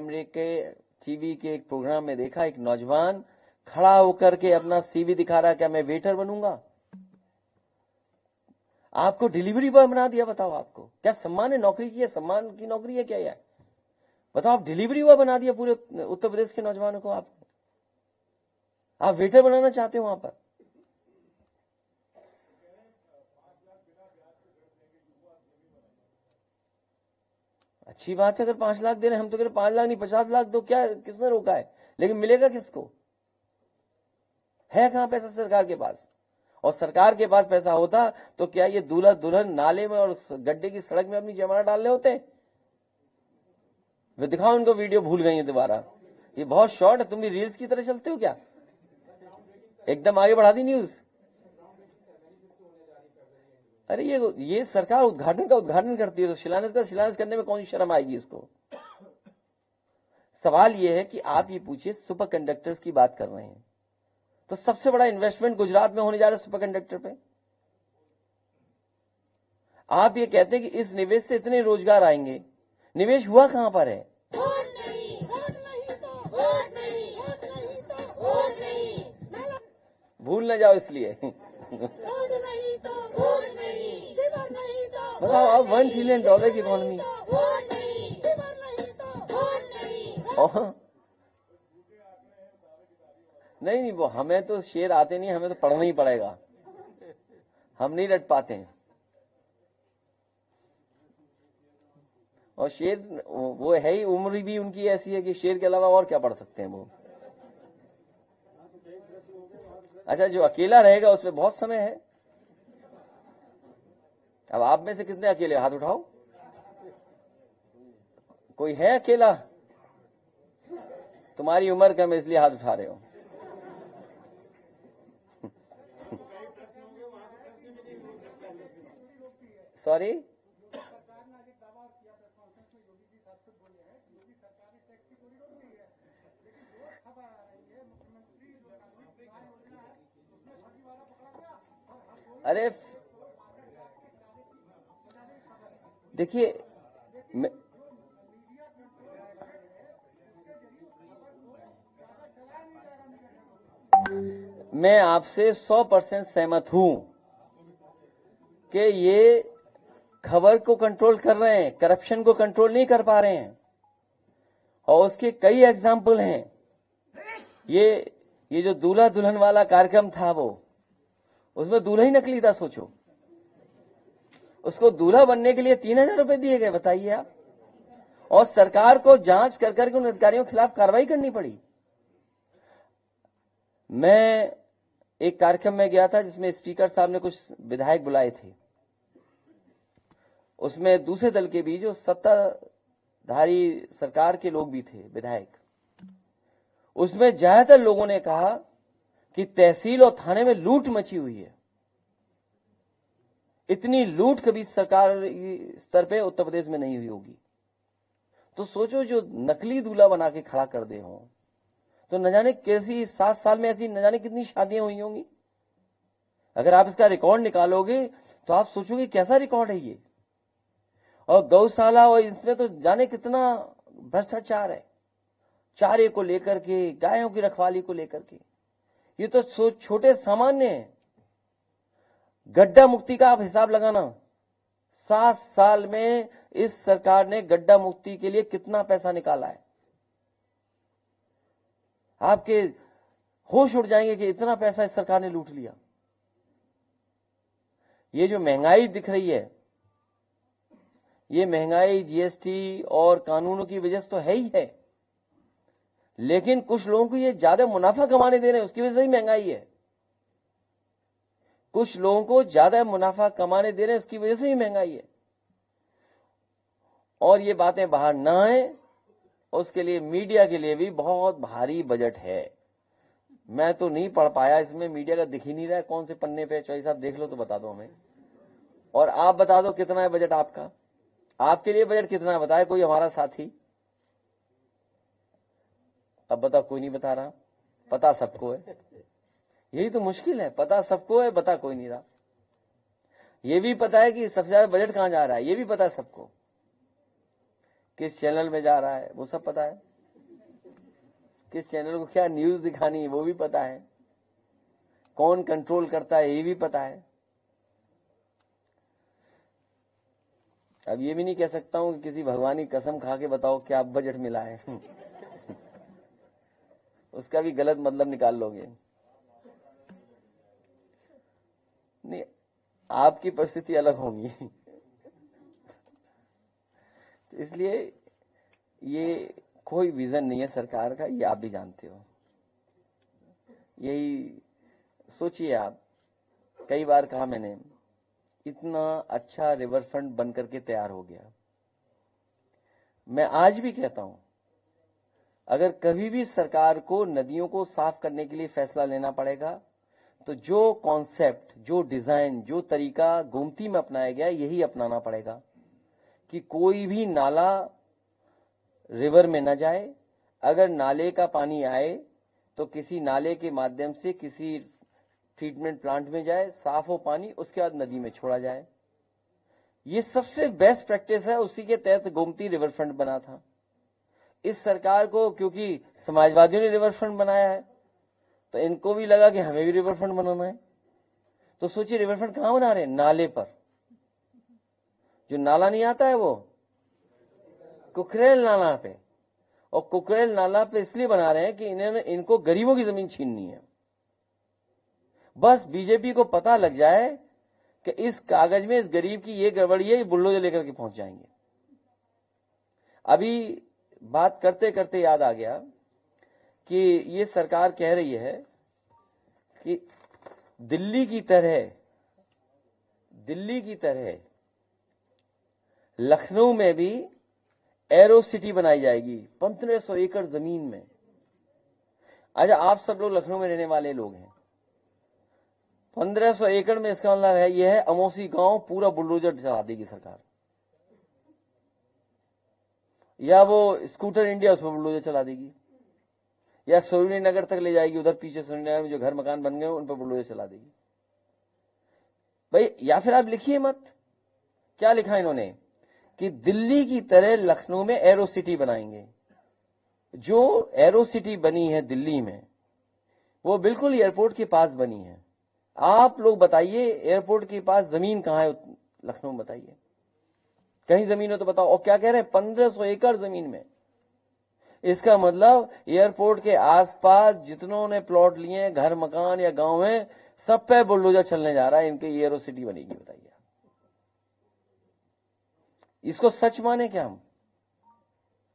S1: एक प्रोग्राम में देखा, एक नौजवान खड़ा होकर के अपना सीवी दिखा रहा है, क्या मैं वेटर बनूंगा? आपको डिलीवरी बॉय बना दिया। बताओ आपको क्या सम्मान है? नौकरी की है, सम्मान की नौकरी है क्या? यार बताओ, आप डिलीवरी बॉय बना दिया पूरे उत्तर प्रदेश के नौजवानों को। आप वेटर बनाना चाहते हो वहां पर? अच्छी बात है अगर 5 लाख दे रहे हैं, हम तो कह रहे 5 लाख नहीं 50 लाख दो। क्या किसने रोका है? लेकिन मिलेगा किसको? है कहां पैसा सरकार के पास? और सरकार के पास पैसा होता तो क्या ये दूल्हा दुल्हन नाले में और गड्ढे की सड़क में अपनी जयमाला डालने होते? वे दिखाओ उनको वीडियो, भूल गई है दोबारा। ये बहुत शॉर्ट है, तुम भी रील्स की तरह चलते हो क्या? एकदम आगे बढ़ा दी न्यूज। अरे ये सरकार उद्घाटन का उद्घाटन करती है तो शिलान्यास का शिलान्यास करने में कौन सी शर्म आएगी इसको? सवाल ये है कि आप ये पूछिए, सुपर कंडक्टर्स की बात कर रहे हैं तो सबसे बड़ा इन्वेस्टमेंट गुजरात में होने जा रहा है सुपर कंडक्टर पे। आप ये कहते हैं कि इस निवेश से इतने रोजगार आएंगे, निवेश हुआ कहां पर है? भूल न जाओ इसलिए। बताओ अब $1 ट्रिलियन की इकोनॉमी। नहीं वो हमें तो शेर आते नहीं, हमें तो पढ़ना ही पड़ेगा, हम नहीं रट पाते हैं। और शेर वो है ही, उम्र भी उनकी ऐसी है कि शेर के अलावा और क्या पढ़ सकते हैं वो। अच्छा, जो अकेला रहेगा उसमें बहुत समय है। अब आप में से कितने अकेले, हाथ उठाओ। कोई है अकेला? तुम्हारी उम्र कम है इसलिए हाथ उठा रहे हो। सॉरी, अरे देखिए, मैं आपसे 100% सहमत हूं कि ये खबर को कंट्रोल कर रहे हैं, करप्शन को कंट्रोल नहीं कर पा रहे हैं। और उसके कई एग्जाम्पल हैं। ये जो दूल्हा दुल्हन वाला कार्यक्रम था, वो उसमें दूल्हा ही नकली था। सोचो, उसको दूल्हा बनने के लिए 3,000 रुपए दिए गए, बताइए आप। और सरकार को जांच कर करके उन अधिकारियों के खिलाफ कार्रवाई करनी पड़ी। मैं एक कार्यक्रम में गया था जिसमें स्पीकर साहब ने कुछ विधायक बुलाए थे। उसमें दूसरे दल के भी जो सत्ताधारी सरकार के लोग भी थे, विधायक। उसमें ज्यादातर लोगों ने कहा कि तहसील और थाने में लूट मची हुई है। इतनी लूट कभी सरकार स्तर पे उत्तर प्रदेश में नहीं हुई होगी। तो सोचो, जो नकली दूल्हा बना के खड़ा कर दे हो, तो न जाने कैसी 7 साल में ऐसी न जाने कितनी शादियां हुई होंगी। अगर आप इसका रिकॉर्ड निकालोगे तो आप सोचोगे कैसा रिकॉर्ड है ये। और गौशाला, और इसमें तो जाने कितना भ्रष्टाचार है, चारे को लेकर के, गायों की रखवाली को लेकर के। ये तो छोटे सामान्य हैं। गड्ढा मुक्ति का आप हिसाब लगाना, 7 साल में इस सरकार ने गड्ढा मुक्ति के लिए कितना पैसा निकाला है। आपके होश उड़ जाएंगे कि इतना पैसा इस सरकार ने लूट लिया। ये जो महंगाई दिख रही है, ये महंगाई जीएसटी और कानूनों की वजह से तो है ही है, लेकिन कुछ लोगों को ये ज्यादा मुनाफा कमाने दे रहे हैं, उसकी वजह से ही महंगाई है। कुछ लोगों को ज्यादा मुनाफा कमाने दे रहे हैं, उसकी वजह से ही महंगाई है। और ये बातें बाहर ना आए, उसके लिए मीडिया के लिए भी बहुत भारी बजट है। मैं तो नहीं पढ़ पाया, इसमें मीडिया का दिख ही नहीं रहा है कौन से पन्ने पे। चौधरी साहब देख लो तो बता दो हमें। और आप बता दो कितना है बजट आपका, आपके लिए बजट कितना है, बताए कोई हमारा साथी। अब बता, कोई नहीं बता रहा। पता सबको है, यही तो मुश्किल है। पता सबको है, बता कोई नहीं रहा। ये भी पता है कि सबसे ज्यादा बजट कहां जा रहा है, ये भी पता है सबको। किस चैनल में जा रहा है वो सब पता है, किस चैनल को क्या न्यूज दिखानी है वो भी पता है, कौन कंट्रोल करता है ये भी पता है। अब ये भी नहीं कह सकता हूं कि किसी भगवान की कसम खा के बताओ क्या बजट मिला है। उसका भी गलत मतलब निकाल लोगे। नहीं, आपकी परिस्थिति अलग होगी। इसलिए ये कोई विजन नहीं है सरकार का, ये आप भी जानते हो। यही सोचिए आप, कई बार कहा मैंने, इतना अच्छा रिवर फ्रंट बन करके तैयार हो गया। मैं आज भी कहता हूं, अगर कभी भी सरकार को नदियों को साफ करने के लिए फैसला लेना पड़ेगा, तो जो कॉन्सेप्ट, जो डिजाइन, जो तरीका गोमती में अपनाया गया, यही अपनाना पड़ेगा कि कोई भी नाला रिवर में न जाए। अगर नाले का पानी आए तो किसी नाले के माध्यम से किसी ट्रीटमेंट प्लांट में जाए, साफ हो पानी, उसके बाद नदी में छोड़ा जाए। ये सबसे बेस्ट प्रैक्टिस है, उसी के तहत गोमती रिवर फ्रंट बना था। इस सरकार को, क्योंकि समाजवादियों ने रिवर फ्रंट बनाया है, तो इनको भी लगा कि हमें भी रिवर फ्रंट बनाना है। तो सोचिए रिवर फ्रंट कहां बना रहे हैं, नाले पर। जो नाला नहीं आता है वो कुकरेल नाला पे, और कुकरेल नाला पे इसलिए बना रहे हैं कि इनको गरीबों की जमीन छीननी है। बस बीजेपी को पता लग जाए कि इस कागज में इस गरीब की ये गड़बड़ी है, ये बुलडोजर लेकर के पहुंच जाएंगे। अभी बात करते करते याद आ गया कि ये सरकार कह रही है कि दिल्ली की तरह लखनऊ में भी एरो सिटी बनाई जाएगी 1500 एकड़ जमीन में। अच्छा, आप सब लोग लखनऊ में रहने वाले लोग हैं। 1500 एकड़ में इसका मतलब है यह है अमोसी गांव पूरा बुलडोजर चला देगी सरकार, या वो स्कूटर इंडिया उसमें बुलडोजर चला देगी, या सरोजिनी नगर तक ले जाएगी, उधर पीछे सरोजिनी नगर में जो घर मकान बन गए उन पर बुलडोजर चला देगी भाई। या फिर आप लिखिए मत, क्या लिखा इन्होंने कि दिल्ली की तरह लखनऊ में एरो सिटी बनाएंगे। जो एरो सिटी बनी है दिल्ली में वो बिल्कुल एयरपोर्ट के पास बनी है। आप लोग बताइए एयरपोर्ट के पास जमीन कहां है लखनऊ में, बताइए कहीं जमीन हो तो बताओ। और क्या कह रहे हैं 1500 एकड़ जमीन में। इसका मतलब एयरपोर्ट के आसपास जितनों ने प्लॉट लिए हैं, घर मकान या गांव है, सब पे बुलडोजर चलने जा रहा है, इनके एरो सिटी बनेगी। बताइए इसको सच माने क्या हम?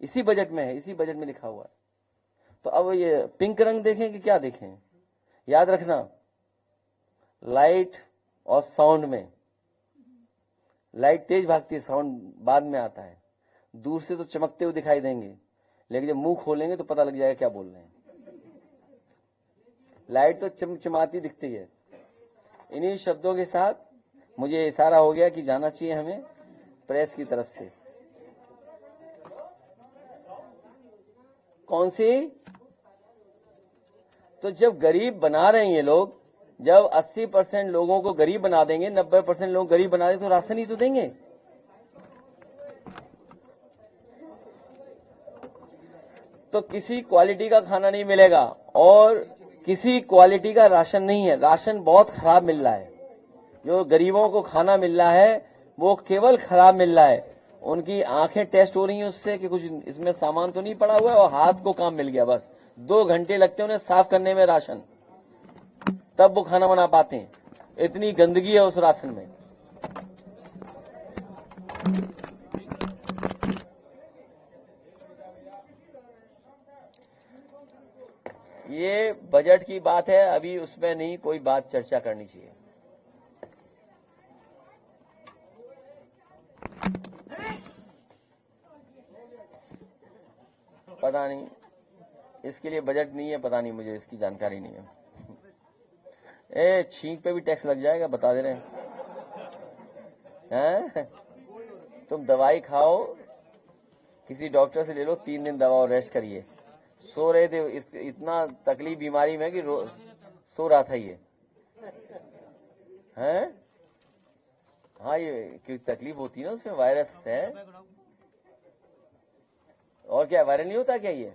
S1: इसी बजट में है, इसी बजट में लिखा हुआ है। तो अब ये पिंक रंग देखें कि क्या देखें? याद रखना लाइट और साउंड में, लाइट तेज भागती है, साउंड बाद में आता है। दूर से तो चमकते हुए दिखाई देंगे, लेकिन जब मुंह खोलेंगे तो पता लग जाएगा क्या बोल रहे हैं। लाइट तो चमचमाती दिखती है। इन्हीं शब्दों के साथ मुझे इशारा हो गया कि जाना चाहिए हमें प्रेस की तरफ से। कौन सी? तो जब गरीब बना रहे हैं ये लोग, जब 80% लोगों को गरीब बना देंगे, 90% लोग गरीब बना देंगे, तो राशन ही तो देंगे। तो किसी क्वालिटी का खाना नहीं मिलेगा और किसी क्वालिटी का राशन नहीं है। राशन बहुत खराब मिल रहा है। जो गरीबों को खाना मिल रहा है वो केवल खराब मिल रहा है। उनकी आंखें टेस्ट हो रही हैं उससे कि कुछ इसमें सामान तो नहीं पड़ा हुआ है, और हाथ को काम मिल गया। बस 2 घंटे लगते हैं उन्हें साफ करने में राशन, तब वो खाना बना पाते हैं। इतनी गंदगी है उस राशन में। ये बजट की बात है, अभी उसमें नहीं कोई बात चर्चा करनी चाहिए। पता नहीं, इसके लिए बजट नहीं है, पता नहीं, मुझे इसकी जानकारी नहीं है। छींक पे भी टैक्स लग जाएगा, बता दे रहे हैं। तुम दवाई खाओ, किसी डॉक्टर से ले लो, 3 दिन दवा और रेस्ट करिए। सो रहे थे, इतना तकलीफ बीमारी में कि सो रहा था ये हैं। हाँ, ये तकलीफ होती है ना, उसमें वायरस है। और क्या वायरल नहीं होता क्या? ये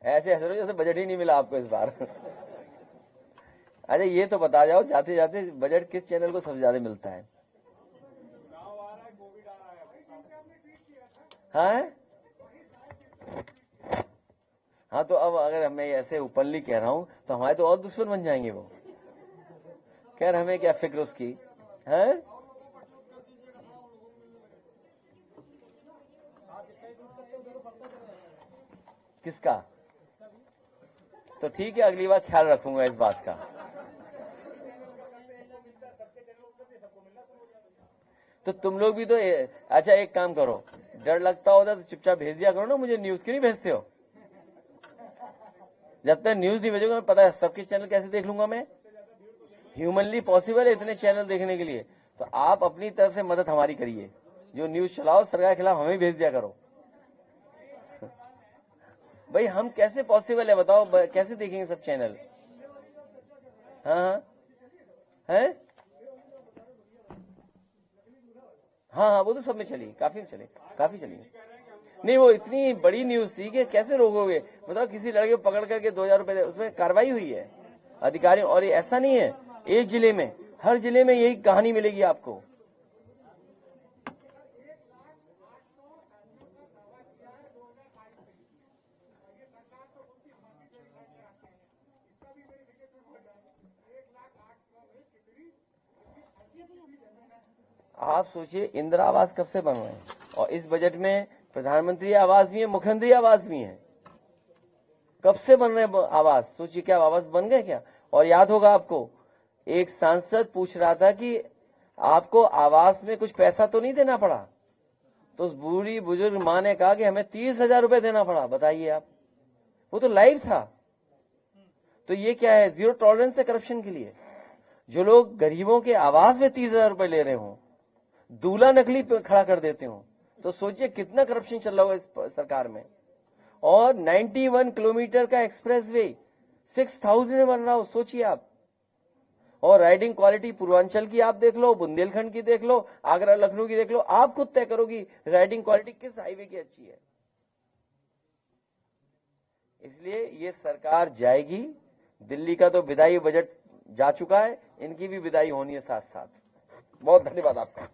S1: ऐसे हंस रहे जैसे बजट ही नहीं मिला आपको इस बार। अरे ये तो बता जाओ जाते जाते, बजट किस चैनल को सबसे ज्यादा मिलता है? हाँ, तो अब अगर मैं ऐसे ओपनली कह रहा हूं तो हमारे तो और दुश्मन बन जाएंगे वो। खैर, हमें क्या फिक्र उसकी है। किसका? तो ठीक है, अगली बार ख्याल रखूंगा इस बात का। तो तुम लोग भी तो अच्छा एक काम करो, डर लगता होता तो चुपचाप भेज दिया करो ना मुझे न्यूज। क्यों नहीं भेजते हो? जब तक न्यूज नहीं भेजोगे, पता है सबके चैनल कैसे देख लूंगा मैं? ह्यूमनली पॉसिबल है इतने चैनल देखने के लिए? तो आप अपनी तरफ से मदद हमारी करिए, जो न्यूज चलाओ सरकार के खिलाफ हमें भेज दिया करो। भाई हम कैसे पॉसिबल है बताओ, कैसे देखेंगे सब चैनल? हाँ है, हाँ, वो तो सब में चली, काफी चली। नहीं, वो इतनी बड़ी न्यूज थी कि कैसे रोकोगे? मतलब किसी लड़के को पकड़ करके 2000 रुपए, उसमें कार्रवाई हुई है अधिकारियों। और ये ऐसा नहीं है एक जिले में, हर जिले में यही कहानी मिलेगी आपको। आप सोचिए इंदिरा आवास कब से बन रहे हैं, और इस बजट में प्रधानमंत्री आवास भी है, मुख्यमंत्री आवास भी है। कब से बन रहे आवास? सोचिए, क्या आवास बन गए क्या? और याद होगा आपको, एक सांसद पूछ रहा था कि आपको आवास में कुछ पैसा तो नहीं देना पड़ा? तो उस बूढ़ी बुजुर्ग मां ने कहा कि हमें 30,000 रुपए देना पड़ा। बताइए आप, वो तो लाइव था। तो ये क्या है? जीरो टॉलरेंस है करप्शन के लिए। जो लोग गरीबों के आवास में 30,000 रुपए ले रहे हो, दूल्हा नकली खड़ा कर देते हो, तो सोचिए कितना करप्शन चल रहा होगा इस सरकार में। और 91 किलोमीटर का एक्सप्रेस वे 6,000 में बन रहा हो, सोचिए आप। और राइडिंग क्वालिटी पूर्वांचल की आप देख लो, बुंदेलखंड की देख लो, आगरा लखनऊ की देख लो, आप खुद तय करोगी राइडिंग क्वालिटी किस हाईवे की अच्छी है। इसलिए ये सरकार जाएगी। दिल्ली का तो विदाई बजट जा चुका है, इनकी भी विदाई होनी है साथ साथ। बहुत धन्यवाद आपका।